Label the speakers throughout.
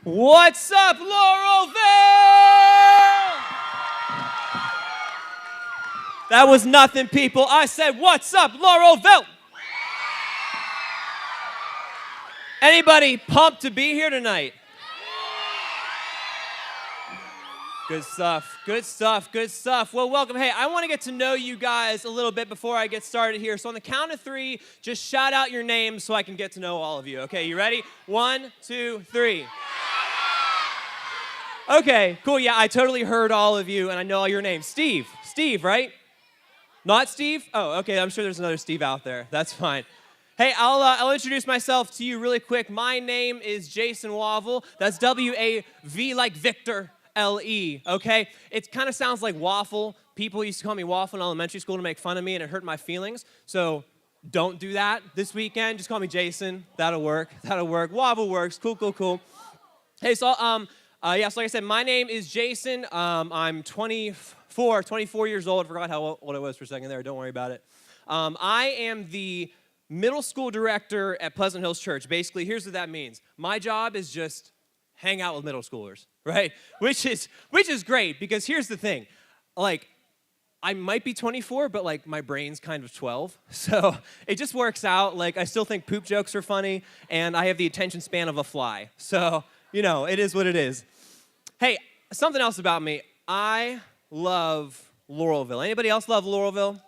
Speaker 1: What's up, Laurelville? That was nothing, people. I said, what's up, Laurelville? Anybody pumped to be here tonight? Good stuff, good stuff, good stuff. Well, welcome. Hey, I want to get to know you guys a little bit before I get started here. So on the count of three, just shout out your names so I can get to know all of you. Okay, you ready? 1, 2, 3. Okay, cool. Yeah, I totally heard all of you, and I know all your names. Steve. Steve, right? Not Steve? Oh, okay. I'm sure there's another Steve out there. That's fine. Hey, I'll introduce myself to you really quick. My name is Jason Wavell. That's W-A-V like Victor, L-E, okay? It kind of sounds like waffle. People used to call me waffle in elementary school to make fun of me, and it hurt my feelings. So don't do that this weekend. Just call me Jason. That'll work. That'll work. Wavell works. Cool, cool, cool. Hey, so, so like I said, my name is Jason. I'm 24 years old. I forgot how old I was for a second there. Don't worry about it. I am the middle school director at Pleasant Hills Church. Basically, here's what that means. My job is just hang out with middle schoolers, right? Which is great because here's the thing. Like, I might be 24, but like my brain's kind of 12. So it just works out. Like, I still think poop jokes are funny, and I have the attention span of a fly. So, you know, it is what it is. Hey, something else about me. I love Laurelville. Anybody else love Laurelville?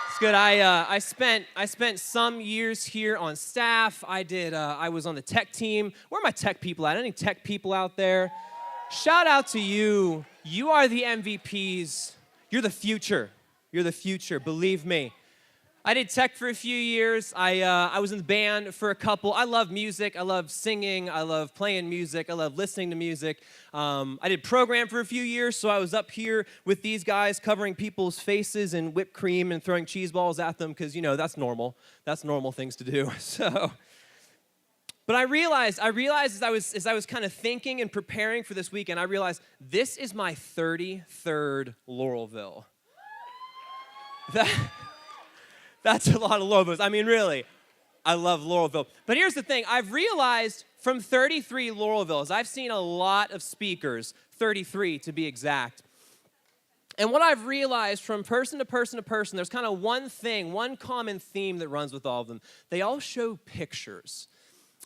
Speaker 1: It's good. I spent some years here on staff. I was on the tech team. Where are my tech people at? Any tech people out there? Shout out to you. You are the MVPs. You're the future. You're the future. Believe me. I did tech for a few years. I was in the band for a couple. I love music. I love singing. I love playing music. I love listening to music. I did program for a few years, so I was up here with these guys covering people's faces in whipped cream and throwing cheese balls at them because, you know, that's normal. That's normal things to do. So, but I realized as I was kind of thinking and preparing for this weekend, I realized this is my 33rd Laurelville. That's a lot of Laurelvilles. I mean, really, I love Laurelville. But here's the thing. I've realized from 33 Laurelvilles, I've seen a lot of speakers, 33 to be exact. And what I've realized from person to person to person, there's kind of one thing, one common theme that runs with all of them. They all show pictures.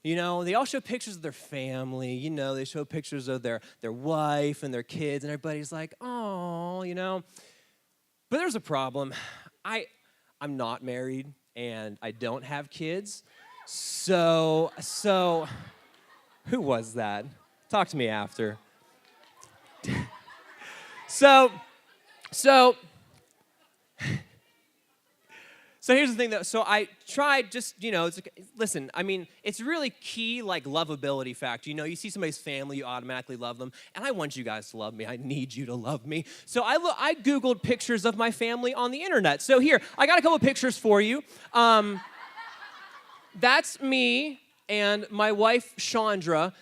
Speaker 1: You know, they all show pictures of their family. You know, they show pictures of their wife and their kids, and everybody's like, oh, you know. But there's a problem. I'm not married, and I don't have kids. So, who was that? Talk to me after. So here's the thing, though. So I tried just, you know, listen, I mean, it's really key, like, lovability factor. You know, you see somebody's family, you automatically love them. And I want you guys to love me. I need you to love me. So I Googled pictures of my family on the internet. So here, I got a couple pictures for you. That's me and my wife, Chandra.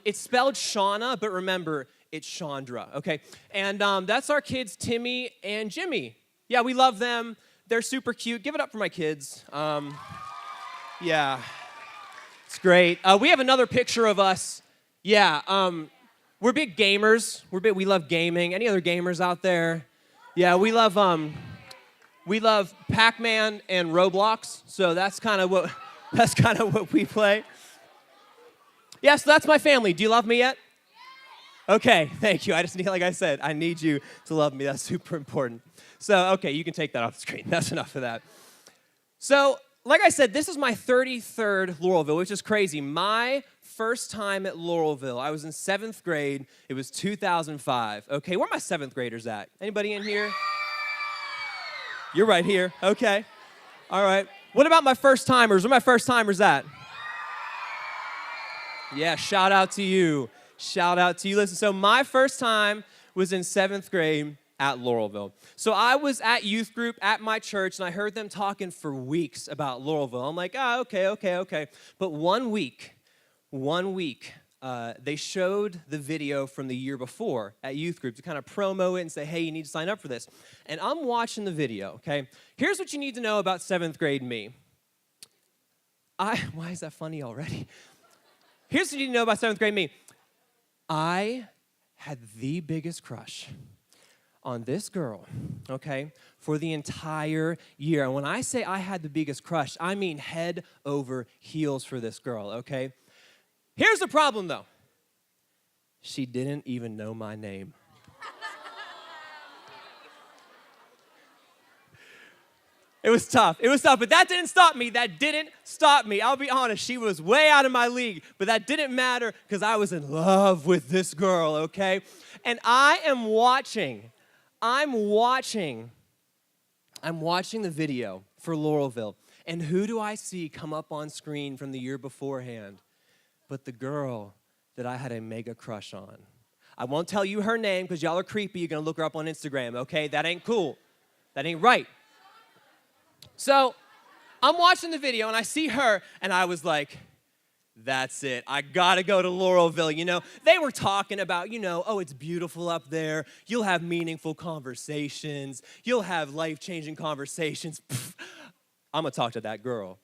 Speaker 1: It's spelled Shauna, but remember, it's Chandra, okay? And that's our kids, Timmy and Jimmy. Yeah, we love them. They're super cute. Give it up for my kids. Yeah, it's great. We have another picture of us. Yeah, we're big gamers. We love gaming. Any other gamers out there? Yeah, we love Pac-Man and Roblox. So that's kind of what we play. Yeah, so that's my family. Do you love me yet? Okay, thank you. I just need, like I said, I need you to love me. That's super important. So, okay, you can take that off the screen. That's enough of that. So, like I said, this is my 33rd Laurelville, which is crazy. My first time at Laurelville, I was in 7th grade. It was 2005. Okay, where are my 7th graders at? Anybody in here? You're right here. Okay. All right. What about my first timers? Where are my first timers at? Yeah, shout out to you. Shout out to you. Listen, so my first time was in 7th grade at Laurelville. So I was at youth group at my church, and I heard them talking for weeks about Laurelville. I'm like, oh, okay. But one week, they showed the video from the year before at youth group to kind of promo it and say, hey, you need to sign up for this. And I'm watching the video, okay? Here's what you need to know about 7th grade me. Why is that funny already? Here's what you need to know about 7th grade me. I had the biggest crush on this girl, okay, for the entire year. And when I say I had the biggest crush, I mean head over heels for this girl, okay? Here's the problem, though. She didn't even know my name. It was tough, but that didn't stop me. I'll be honest, she was way out of my league, but that didn't matter because I was in love with this girl, okay? And I'm watching the video for Laurelville, and who do I see come up on screen from the year beforehand? But the girl that I had a mega crush on. I won't tell you her name because y'all are creepy. You're going to look her up on Instagram, okay? That ain't cool. That ain't right. So I'm watching the video, and I see her, and I was like, that's it. I got to go to Laurelville. You know, they were talking about, oh, it's beautiful up there. You'll have meaningful conversations. You'll have life-changing conversations. Pfft, I'm going to talk to that girl.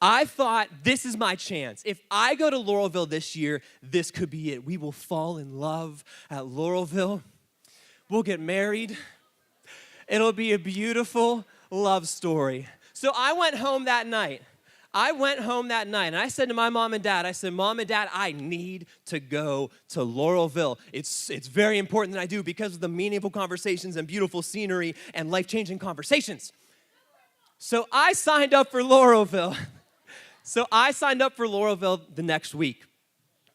Speaker 1: I thought, this is my chance. If I go to Laurelville this year, this could be it. We will fall in love at Laurelville. We'll get married. It'll be a beautiful love story. So I went home that night. And I said to my mom and dad, Mom and Dad, I need to go to Laurelville. It's very important that I do because of the meaningful conversations and beautiful scenery and life-changing conversations. So I signed up for Laurelville. The next week.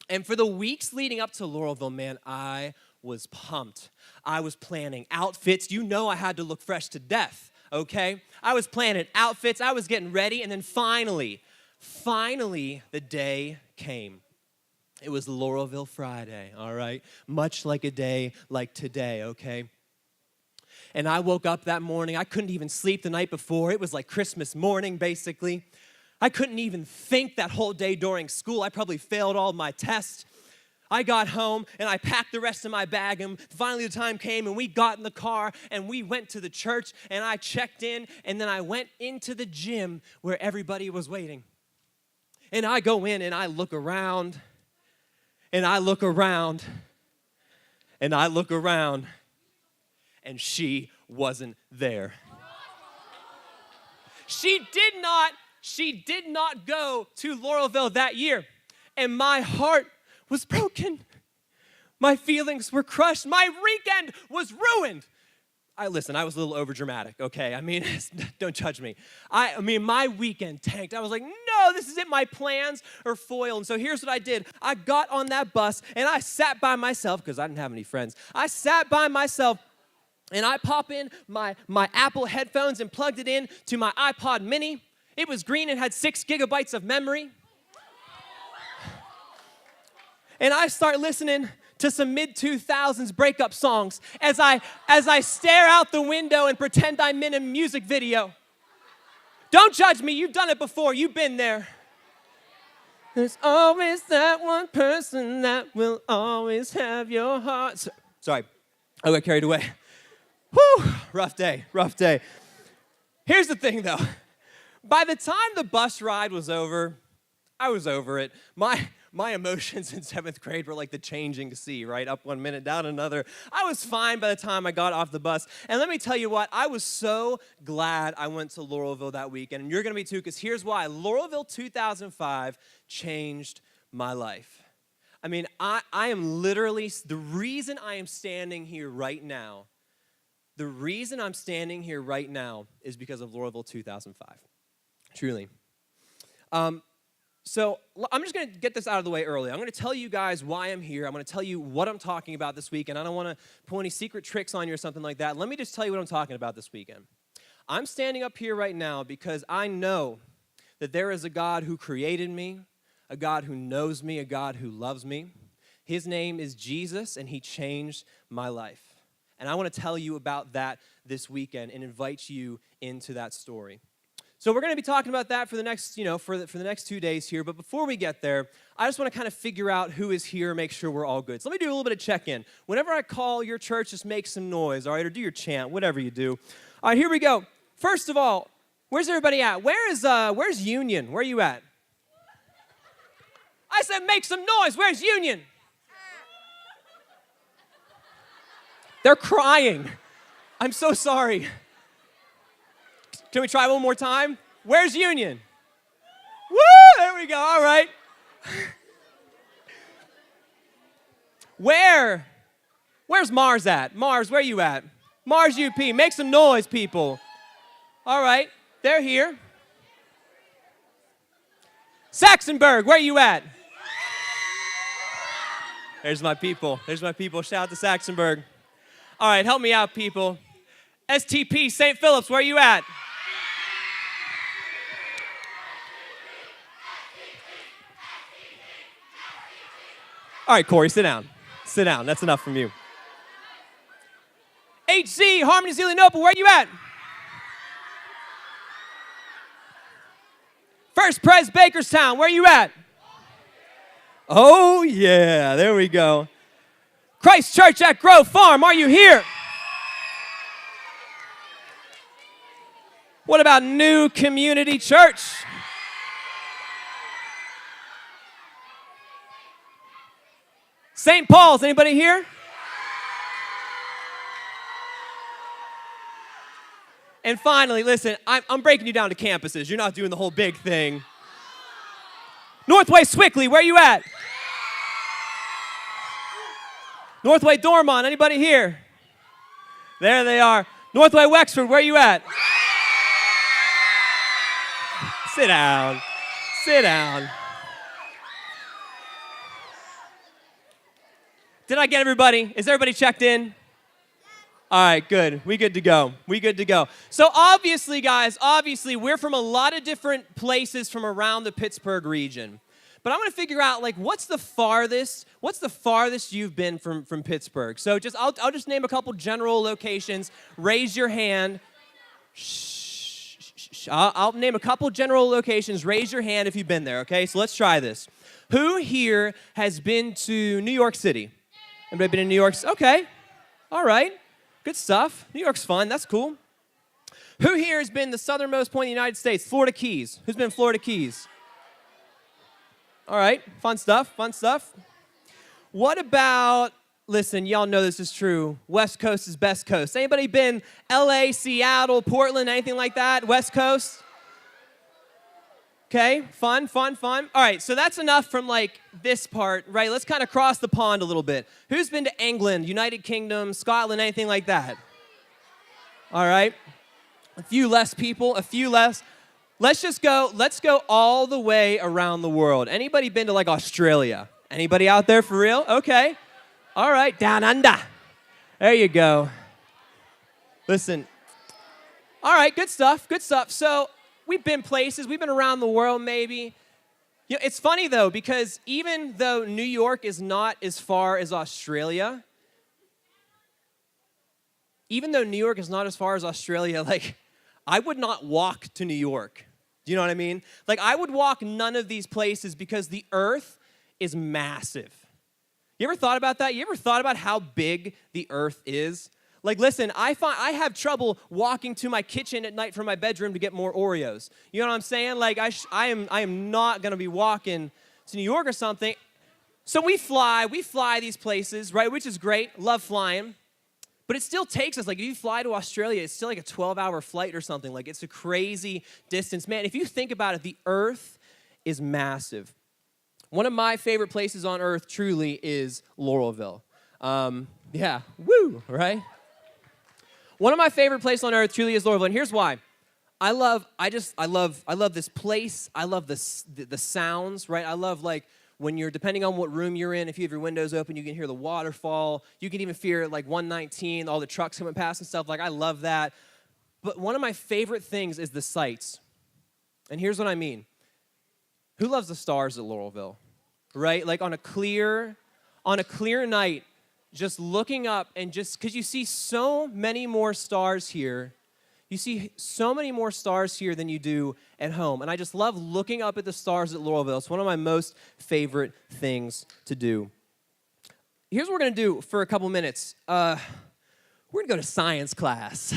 Speaker 1: And for the weeks leading up to Laurelville, man, I was pumped. I was planning outfits. I had to look fresh to death, okay? I was planning outfits. I was getting ready. And then finally, the day came. It was Laurelville Friday, all right? Much like a day like today, okay? And I woke up that morning. I couldn't even sleep the night before. It was like Christmas morning, basically. I couldn't even think that whole day during school. I probably failed all my tests. I got home and I packed the rest of my bag, and finally the time came and we got in the car and we went to the church, and I checked in, and then I went into the gym where everybody was waiting. And I go in and I look around and I look around and I look around, and she wasn't there. She did not go to Laurelville that year, and my heart was broken. My feelings were crushed. My weekend was ruined. I was a little overdramatic, okay? Don't judge me. My weekend tanked. I was like, no, this isn't my plans are foiled. And so here's what I did. I got on that bus, and I sat by myself because I didn't have any friends. I sat by myself, and I pop in my Apple headphones and plugged it in to my iPod mini. It was green and had 6 gigabytes of memory. And I start listening to some mid-2000s breakup songs as I stare out the window and pretend I'm in a music video. Don't judge me. You've done it before. You've been there. There's always that one person that will always have your heart. Sorry, I got carried away. Whew, rough day. Here's the thing, though. By the time the bus ride was over, I was over it. My emotions in 7th grade were like the changing sea, right? Up one minute, down another. I was fine by the time I got off the bus. And let me tell you what, I was so glad I went to Laurelville that weekend. And you're going to be too, because here's why. Laurelville 2005 changed my life. I am literally, the reason I'm standing here right now is because of Laurelville 2005. Truly. So I'm just going to get this out of the way early. I'm going to tell you guys why I'm here. I'm going to tell you what I'm talking about this weekend. I don't want to pull any secret tricks on you or something like that. Let me just tell you what I'm talking about this weekend. I'm standing up here right now because I know that there is a God who created me, a God who knows me, a God who loves me. His name is Jesus, and he changed my life. And I want to tell you about that this weekend and invite you into that story. So we're going to be talking about that for the next, for the next 2 days here. But before we get there, I just want to kind of figure out who is here, make sure we're all good. So let me do a little bit of check-in. Whenever I call your church, just make some noise, all right, or do your chant, whatever you do. All right, here we go. First of all, where's everybody at? Where's Union? Where are you at? said make some noise. Where's Union? They're crying. I'm so sorry. Can we try one more time? Where's Union? Woo! There we go. All right. Where's Mars at? Mars, where you at? Mars UP. Make some noise, people. All right. They're here. Saxonburg, where you at? There's my people. There's my people. Shout out to Saxonburg. All right, help me out, people. STP, St. Philip's, where you at? All right, Corey, sit down. Sit down. That's enough from you. HC, Harmony Zelienople, where you at? First Pres Bakerstown, where you at? Oh, yeah, there we go. Christ Church at Grove Farm, are you here? What about New Community Church? St. Paul's, anybody here? And finally, listen, I'm breaking you down to campuses. You're not doing the whole big thing. Northway Swickley, where you at? Northway Dormont, anybody here? There they are. Northway Wexford, where you at? Sit down. Sit down. Did I get everybody? Is everybody checked in? All right, good. We good to go. We good to go. So obviously, guys, we're from a lot of different places from around the Pittsburgh region. But I'm going to figure out, like, what's the farthest you've been from Pittsburgh? So I'll just name a couple general locations. Raise your hand. Shh. I'll name a couple general locations. Raise your hand if you've been there, okay? So let's try this. Who here has been to New York City? Anybody been in New York? Okay. All right. Good stuff. New York's fun. That's cool. Who here has been the southernmost point in the United States? Florida Keys. Who's been Florida Keys? All right. Fun stuff. What about, listen, y'all know this is true. West Coast is best coast. Anybody been LA, Seattle, Portland, anything like that? West Coast? Okay. Fun. All right. So that's enough from like this part, right? Let's kind of cross the pond a little bit. Who's been to England, United Kingdom, Scotland, anything like that? All right. A few less people, Let's go all the way around the world. Anybody been to like Australia? Anybody out there for real? Okay. All right, down under. There you go. Listen. All right, good stuff. So we've been places, we've been around the world maybe. You know, it's funny though, because even though New York is not as far as Australia, like, I would not walk to New York. Do you know what I mean? Like, I would walk none of these places because the earth is massive. You ever thought about that? You ever thought about how big the earth is? Like, listen, I have trouble walking to my kitchen at night from my bedroom to get more Oreos. You know what I'm saying? Like, I am not going to be walking to New York or something. So we fly these places, right, which is great. Love flying. But it still takes us, like, if you fly to Australia, it's still like a 12-hour flight or something. Like, it's a crazy distance. Man, if you think about it, the earth is massive. One of my favorite places on earth, truly, is Laurelville. Right? One of my favorite places on earth, truly, is Laurelville, and here's why. I love this place. I love the sounds, right? I love, like, when you're, depending on what room you're in, if you have your windows open, you can hear the waterfall. You can even hear, like, 119, all the trucks coming past and stuff. Like, I love that. But one of my favorite things is the sights. And here's what I mean. Who loves the stars at Laurelville, right? Like, on a clear night, just looking up and just, because you see so many more stars here. You see so many more stars here than you do at home. And I just love looking up at the stars at Laurelville. It's one of my most favorite things to do. Here's what we're going to do for a couple minutes. We're going to go to science class.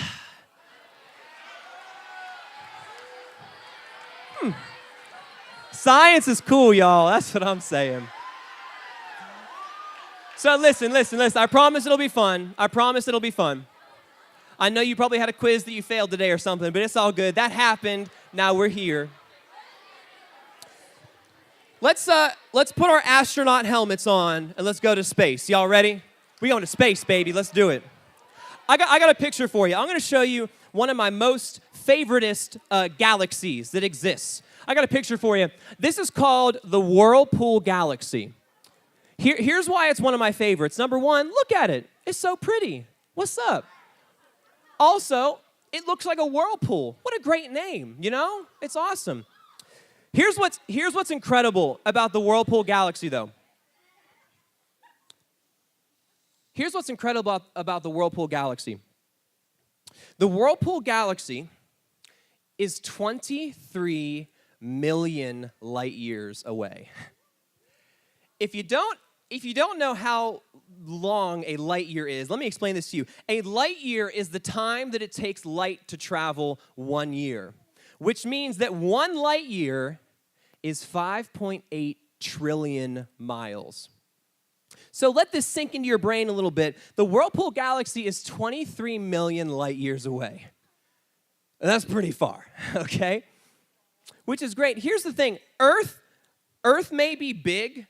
Speaker 1: Science is cool, y'all. That's what I'm saying. So listen. I promise it'll be fun. I know you probably had a quiz that you failed today or something, but it's all good. That happened. Now we're here. Let's put our astronaut helmets on and let's go to space. Y'all ready? We going to space, baby. Let's do it. I got a picture for you. I'm going to show you one of my most favoritist galaxies that exists. I got a picture for you. This is called the Whirlpool Galaxy. Here's why it's one of my favorites. Number one, look at it. It's so pretty. What's up? Also, it looks like a whirlpool. What a great name, you know? It's awesome. Here's what's incredible about the Whirlpool Galaxy, though. Here's what's incredible about the Whirlpool Galaxy. The Whirlpool Galaxy is 23 million light years away. If you don't know how long a light year is, let me explain this to you. A light year is the time that it takes light to travel 1 year, which means that 1 light year is 5.8 trillion miles. So let this sink into your brain a little bit. The Whirlpool Galaxy is 23 million light years away. And that's pretty far, okay? Which is great. Here's the thing. Earth may be big,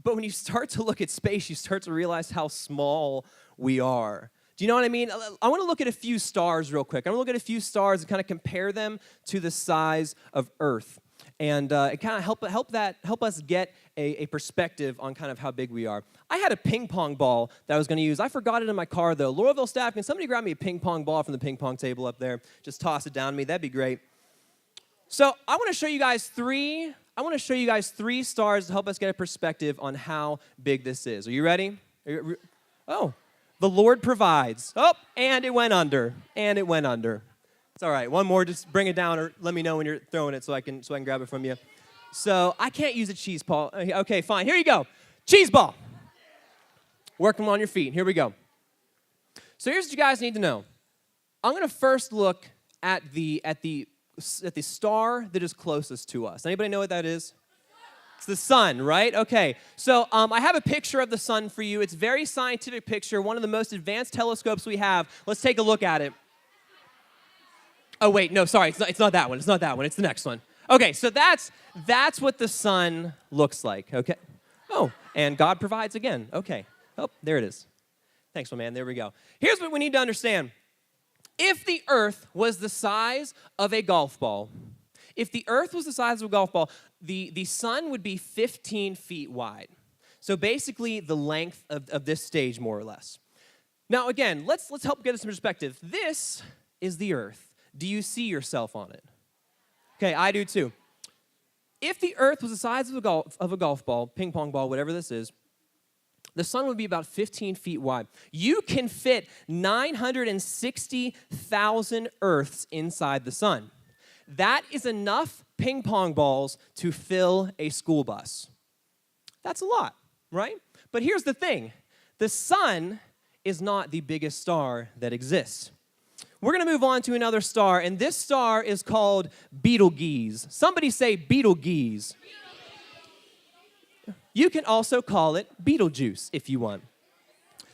Speaker 1: but when you start to look at space, you start to realize how small we are. Do you know what I mean? I want to look at a few stars real quick. I want to look at a few stars and kind of compare them to the size of Earth. And it kind of help us get a perspective on kind of how big we are. I had a ping pong ball that I was going to use. I forgot it in my car, though. Lauraville staff, can somebody grab me a ping pong ball from the ping pong table up there? Just toss it down to me. That'd be great. So I want to show you guys three stars to help us get a perspective on how big this is. Are you ready? Oh, the Lord provides. Oh, and it went under. It's all right. One more, just bring it down or let me know when you're throwing it so I can grab it from you. So I can't use a cheese ball. Okay, fine. Here you go. Cheese ball. Working on your feet. Here we go. So here's what you guys need to know. I'm going to first look at the star that is closest to us. Anybody know what that is? It's the sun, right? Okay. So I have a picture of the sun for you. It's a very scientific picture, one of the most advanced telescopes we have. Let's take a look at it. Oh, wait, no, sorry, it's not that one. It's the next one. Okay, so that's what the sun looks like, okay? Oh, and God provides again. Okay. Oh, there it is. Thanks, my man. There we go. Here's what we need to understand. If the earth was the size of a golf ball, the sun would be 15 feet wide. So basically the length of this stage, more or less. Now, again, let's help get us some perspective. This is the earth. Do you see yourself on it? Okay, I do too. If the earth was the size of a golf ball, ping pong ball, whatever this is, the sun would be about 15 feet wide. You can fit 960,000 earths inside the sun. That is enough ping pong balls to fill a school bus. That's a lot, right? But here's the thing. The sun is not the biggest star that exists. We're going to move on to another star, and this star is called Betelgeuse. Somebody say Betelgeuse. You can also call it Betelgeuse if you want.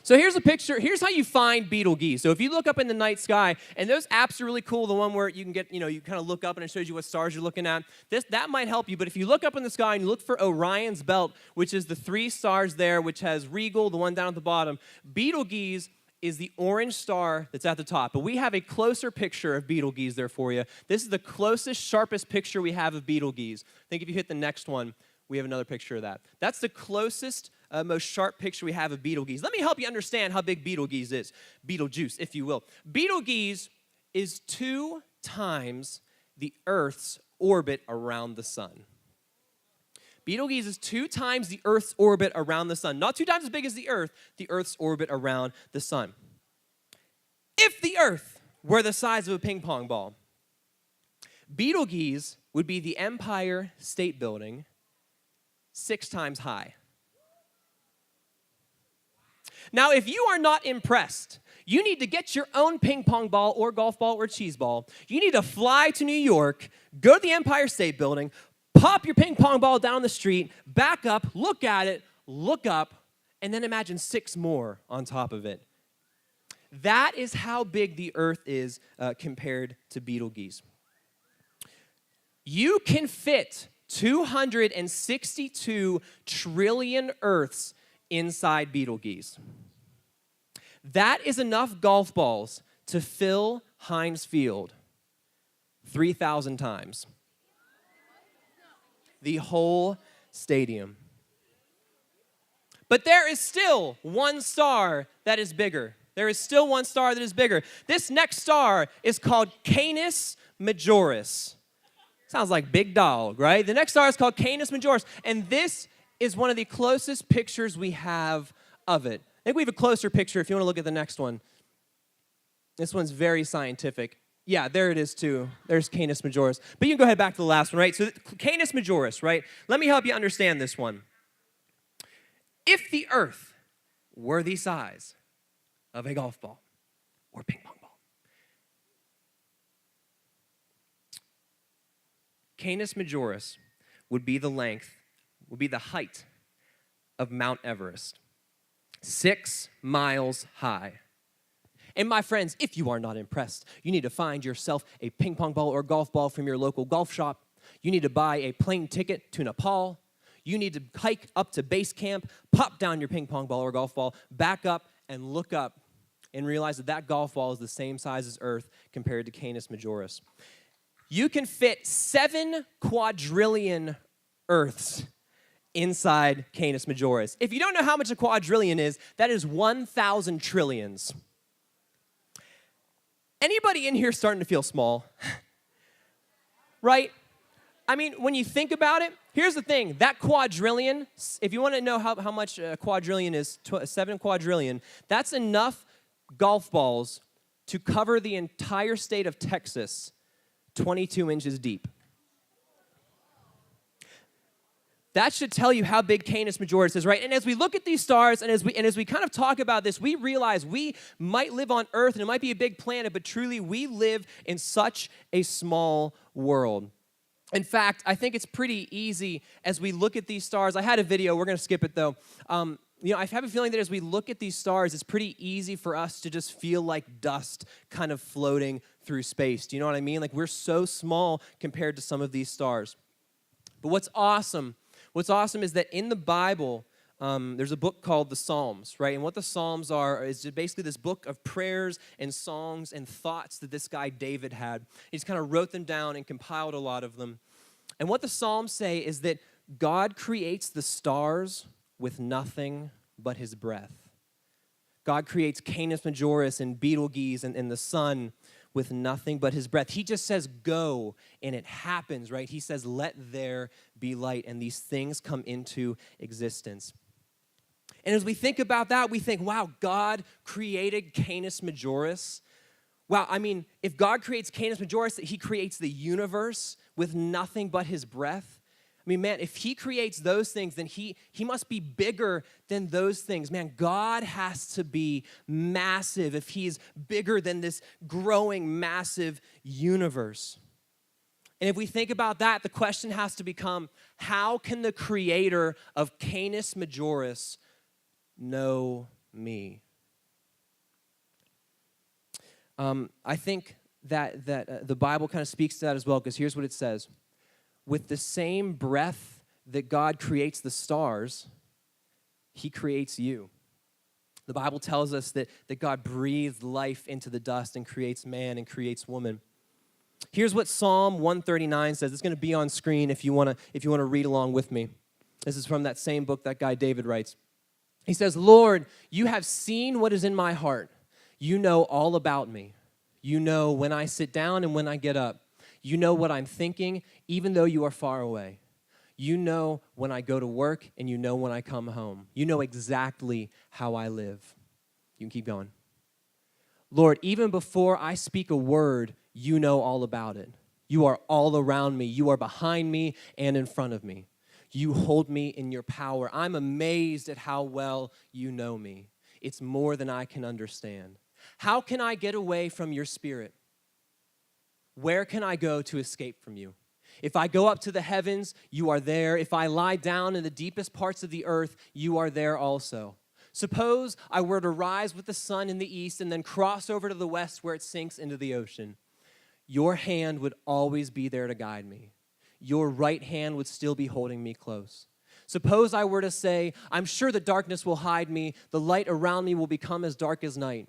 Speaker 1: So here's a picture. Here's how you find Betelgeuse. So if you look up in the night sky, and those apps are really cool, the one where you can get, you kind of look up and it shows you what stars you're looking at. That might help you, but if you look up in the sky and you look for Orion's Belt, which is the 3 stars there, which has Rigel, the one down at the bottom, Betelgeuse is the orange star that's at the top. But we have a closer picture of Betelgeuse there for you. This is the closest, sharpest picture we have of Betelgeuse. I think if you hit the next one, we have another picture of that. That's the closest, most sharp picture we have of Betelgeuse. Let me help you understand how big Betelgeuse is. Betelgeuse, if you will. Betelgeuse is 2 times the Earth's orbit around the sun. Betelgeuse is 2 times the Earth's orbit around the sun. Not 2 times as big as the Earth's orbit around the sun. If the Earth were the size of a ping pong ball, Betelgeuse would be the Empire State Building 6 times high. Now, if you are not impressed, you need to get your own ping pong ball or golf ball or cheese ball. You need to fly to New York, go to the Empire State Building, Pop your ping pong ball down the street, back up, look at it, look up, and then imagine 6 more on top of it. That is how big the earth is compared to Betelgeuse. You can fit 262 trillion Earths inside Betelgeuse. That is enough golf balls to fill Heinz Field 3,000 times. The whole stadium. But there is still one star that is bigger. There is still one star that is bigger. This next star is called Canis Majoris. Sounds like big dog, right? The next star is called Canis Majoris, and this is one of the closest pictures we have of it. I think we have a closer picture if you want to look at the next one. This one's very scientific. Yeah, there it is too. There's Canis Majoris. But you can go ahead back to the last one, right? So Canis Majoris, right? Let me help you understand this one. If the earth were the size of a golf ball or ping pong ball, Canis Majoris would be the height of Mount Everest, 6 miles high. And my friends, if you are not impressed, you need to find yourself a ping pong ball or golf ball from your local golf shop. You need to buy a plane ticket to Nepal. You need to hike up to base camp, pop down your ping pong ball or golf ball, back up and look up and realize that that golf ball is the same size as Earth compared to Canis Majoris. You can fit 7 quadrillion Earths inside Canis Majoris. If you don't know how much a quadrillion is, that is 1,000 trillions. Anybody in here starting to feel small? Right? I mean, when you think about it, here's the thing. That quadrillion, if you want to know how much a quadrillion is, 7 quadrillion, that's enough golf balls to cover the entire state of Texas 22 inches deep. That should tell you how big Canis Majoris is, right? And as we look at these stars and as we kind of talk about this, we realize we might live on Earth and it might be a big planet, but truly we live in such a small world. In fact, I think it's pretty easy as we look at these stars. I had a video, we're going to skip it though. I have a feeling that as we look at these stars, it's pretty easy for us to just feel like dust kind of floating through space. Do you know what I mean? Like we're so small compared to some of these stars. But what's awesome is that in the Bible, there's a book called the Psalms, right? And what the Psalms are is basically this book of prayers and songs and thoughts that this guy David had. He just kind of wrote them down and compiled a lot of them. And what the Psalms say is that God creates the stars with nothing but his breath. God creates Canis Majoris and Betelgeuse and the sun with nothing but his breath. He just says go, and it happens, right? He says let there be light, and these things come into existence. And as we think about that, we think, wow, God created Canis Majoris. Wow, I mean, if God creates Canis Majoris, he creates the universe with nothing but his breath. I mean, man, if he creates those things, then he must be bigger than those things. Man, God has to be massive if he's bigger than this growing, massive universe. And if we think about that, the question has to become, how can the creator of Canis Majoris know me? I think that the Bible kind of speaks to that as well, because here's what it says. With the same breath that God creates the stars, he creates you. The Bible tells us that God breathed life into the dust and creates man and creates woman. Here's what Psalm 139 says. It's going to be on screen if you want to read along with me. This is from that same book that guy David writes. He says, Lord, you have seen what is in my heart. You know all about me. You know when I sit down and when I get up. You know what I'm thinking, even though you are far away. You know when I go to work, and you know when I come home. You know exactly how I live. You can keep going. Lord, even before I speak a word, you know all about it. You are all around me. You are behind me and in front of me. You hold me in your power. I'm amazed at how well you know me. It's more than I can understand. How can I get away from your spirit? Where can I go to escape from you? If I go up to the heavens, you are there. If I lie down in the deepest parts of the earth, you are there also. Suppose I were to rise with the sun in the east and then cross over to the west where it sinks into the ocean. Your hand would always be there to guide me. Your right hand would still be holding me close. Suppose I were to say, I'm sure the darkness will hide me. The light around me will become as dark as night.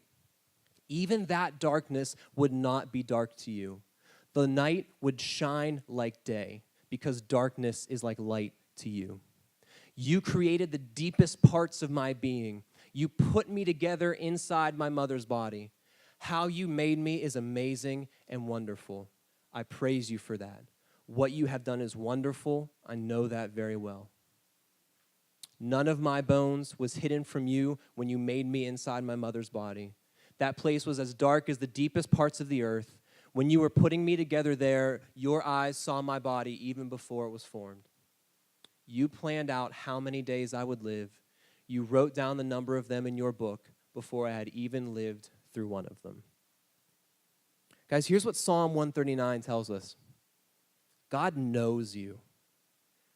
Speaker 1: Even that darkness would not be dark to you. The night would shine like day because darkness is like light to you. You created the deepest parts of my being. You put me together inside my mother's body. How you made me is amazing and wonderful. I praise you for that. What you have done is wonderful. I know that very well. None of my bones was hidden from you when you made me inside my mother's body. That place was as dark as the deepest parts of the earth. When you were putting me together there, your eyes saw my body even before it was formed. You planned out how many days I would live. You wrote down the number of them in your book before I had even lived through one of them. Guys, here's what Psalm 139 tells us. God knows you.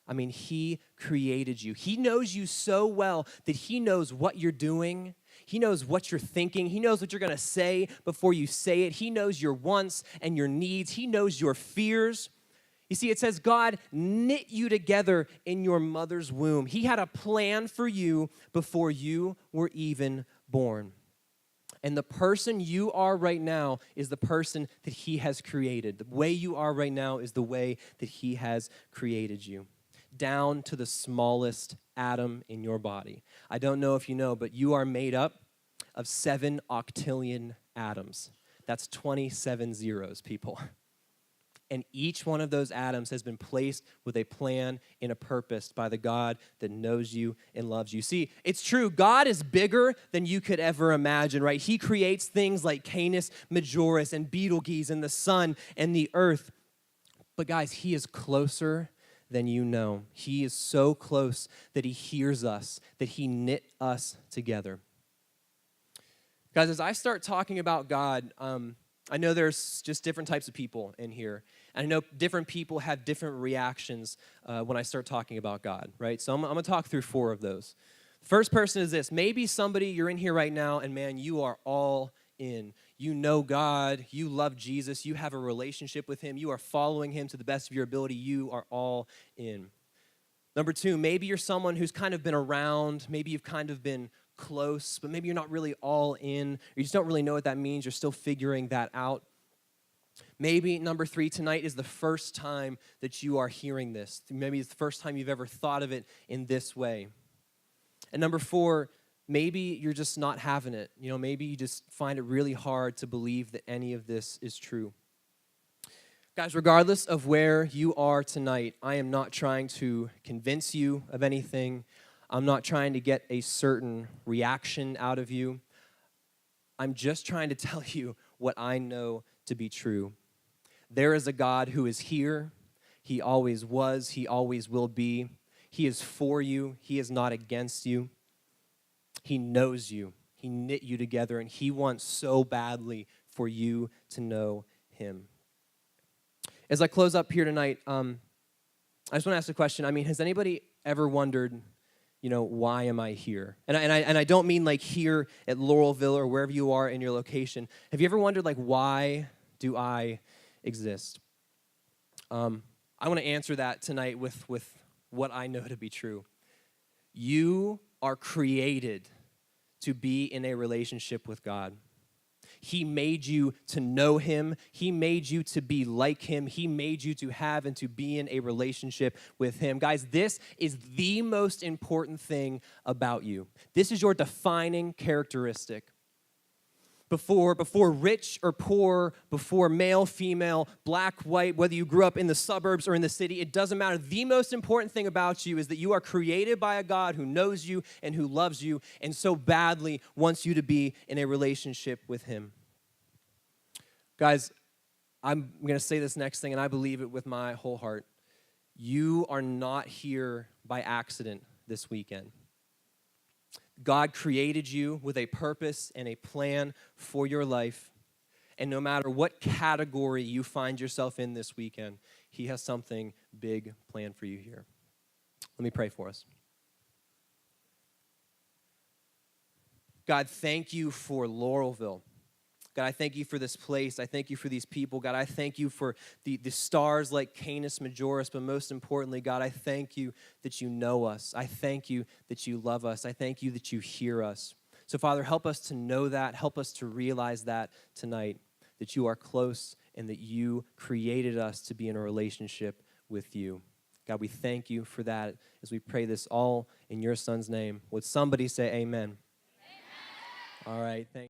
Speaker 1: I mean, he created you. He knows you so well that he knows what you're doing. He knows what you're thinking. He knows what you're going to say before you say it. He knows your wants and your needs. He knows your fears. You see, it says God knit you together in your mother's womb. He had a plan for you before you were even born. And the person you are right now is the person that he has created. The way you are right now is the way that he has created you, down to the smallest atom in your body. I don't know if you know, but you are made up of 7 octillion atoms. That's 27 zeros, people. And each one of those atoms has been placed with a plan and a purpose by the God that knows you and loves you. See, it's true. God is bigger than you could ever imagine, right? He creates things like Canis Majoris and Betelgeuse and the sun and the earth. But guys, he is closer than you know. He is so close that he hears us, that he knit us together. Guys, as I start talking about God, I know there's just different types of people in here. And I know different people have different reactions when I start talking about God, right? So I'm going to talk through 4 of those. First person is this. Maybe somebody, you're in here right now, and man, you are all in. You know God. You love Jesus. You have a relationship with him. You are following him to the best of your ability. You are all in. Number 2, maybe you're someone who's kind of been around. Maybe you've kind of been close, but maybe you're not really all in. Or you just don't really know what that means. You're still figuring that out. Maybe number 3 tonight is the first time that you are hearing this. Maybe it's the first time you've ever thought of it in this way. And number 4, maybe you're just not having it. You know, maybe you just find it really hard to believe that any of this is true. Guys, regardless of where you are tonight, I am not trying to convince you of anything. I'm not trying to get a certain reaction out of you. I'm just trying to tell you what I know to be true. There is a God who is here. He always was. He always will be. He is for you. He is not against you. He knows you. He knit you together, and he wants so badly for you to know him. As I close up here tonight, I just want to ask a question. I mean, has anybody ever wondered, why am I here? And I don't mean like here at Laurelville or wherever you are in your location. Have you ever wondered, like, why do I exist? I want to answer that tonight with what I know to be true. You are created to be in a relationship with God. He made you to know him. He made you to be like him. He made you to have and to be in a relationship with him. Guys, this is the most important thing about you. This is your defining characteristic. Before rich or poor, before male, female, black, white, whether you grew up in the suburbs or in the city, it doesn't matter. The most important thing about you is that you are created by a God who knows you and who loves you and so badly wants you to be in a relationship with him. Guys, I'm going to say this next thing, and I believe it with my whole heart. You are not here by accident this weekend. God created you with a purpose and a plan for your life. And no matter what category you find yourself in this weekend, He has something big planned for you here. Let me pray for us. God, thank you for Laurelville. God, I thank you for this place. I thank you for these people. God, I thank you for the stars like Canis Majoris, but most importantly, God, I thank you that you know us. I thank you that you love us. I thank you that you hear us. So, Father, help us to know that. Help us to realize that tonight, that you are close and that you created us to be in a relationship with you. God, we thank you for that as we pray this all in your Son's name. Would somebody say amen? Amen. All right, thank you.